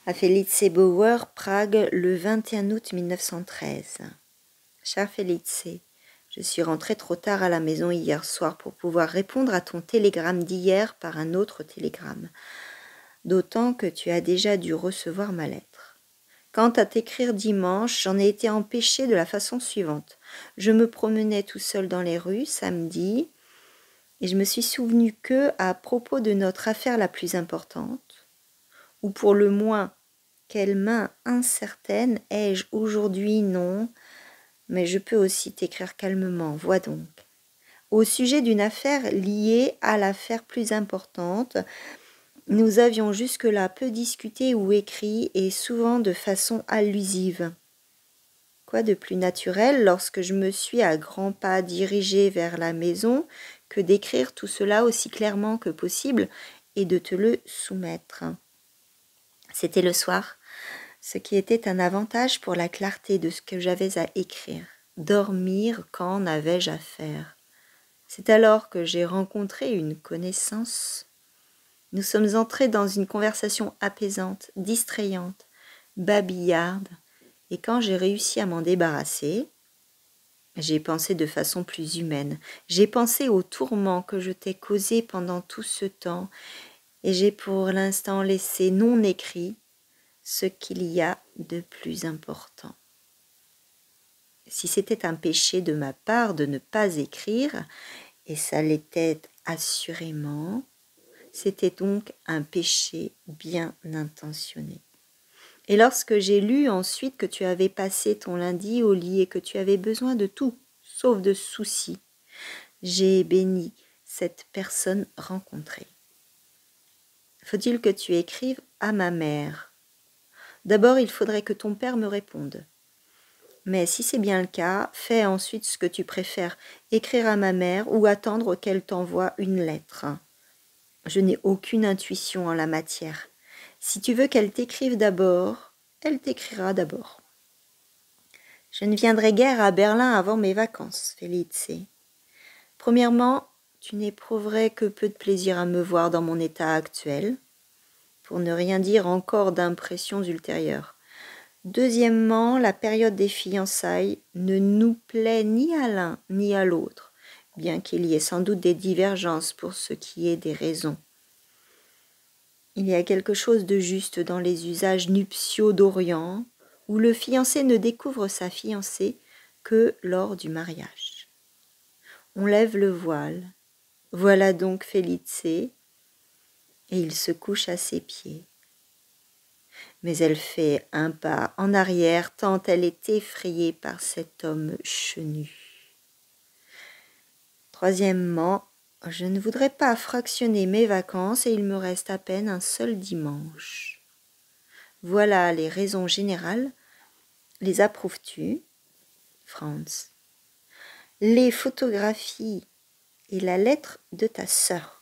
À Felice Bauer, Prague, le 21 août 1913. Cher Felice, je suis rentrée trop tard à la maison hier soir pour pouvoir répondre à ton télégramme d'hier par un autre télégramme, d'autant que tu as déjà dû recevoir ma lettre. Quant à t'écrire dimanche, j'en ai été empêchée de la façon suivante. Je me promenais tout seul dans les rues samedi et je me suis souvenu que, à propos de notre affaire la plus importante, ou pour le moins, quelle main incertaine ai-je aujourd'hui, non, mais je peux aussi t'écrire calmement, vois donc. Au sujet d'une affaire liée à l'affaire plus importante, nous avions jusque-là peu discuté ou écrit, et souvent de façon allusive. Quoi de plus naturel lorsque je me suis à grands pas dirigée vers la maison que d'écrire tout cela aussi clairement que possible et de te le soumettre. C'était le soir, ce qui était un avantage pour la clarté de ce que j'avais à écrire. Dormir, quand n'avais-je à faire? C'est alors que j'ai rencontré une connaissance. Nous sommes entrés dans une conversation apaisante, distrayante, babillarde, et quand j'ai réussi à m'en débarrasser, j'ai pensé de façon plus humaine. J'ai pensé aux tourments que je t'ai causés pendant tout ce temps, et j'ai pour l'instant laissé non écrit ce qu'il y a de plus important. Si c'était un péché de ma part de ne pas écrire, et ça l'était assurément, c'était donc un péché bien intentionné. Et lorsque j'ai lu ensuite que tu avais passé ton lundi au lit et que tu avais besoin de tout, sauf de soucis, j'ai béni cette personne rencontrée. Faut-il que tu écrives à ma mère? D'abord, il faudrait que ton père me réponde. Mais si c'est bien le cas, fais ensuite ce que tu préfères, écrire à ma mère ou attendre qu'elle t'envoie une lettre. Je n'ai aucune intuition en la matière. Si tu veux qu'elle t'écrive d'abord, elle t'écrira d'abord. Je ne viendrai guère à Berlin avant mes vacances, Felice. Premièrement, tu n'éprouverais que peu de plaisir à me voir dans mon état actuel, pour ne rien dire encore d'impressions ultérieures. Deuxièmement, la période des fiançailles ne nous plaît ni à l'un ni à l'autre, bien qu'il y ait sans doute des divergences pour ce qui est des raisons. Il y a quelque chose de juste dans les usages nuptiaux d'Orient, où le fiancé ne découvre sa fiancée que lors du mariage. On lève le voile. Voilà donc Felice, et il se couche à ses pieds. Mais elle fait un pas en arrière tant elle est effrayée par cet homme chenu. Troisièmement, je ne voudrais pas fractionner mes vacances et il me reste à peine un seul dimanche. Voilà les raisons générales. Les approuves-tu, Franz? Les photographies et la lettre de ta sœur.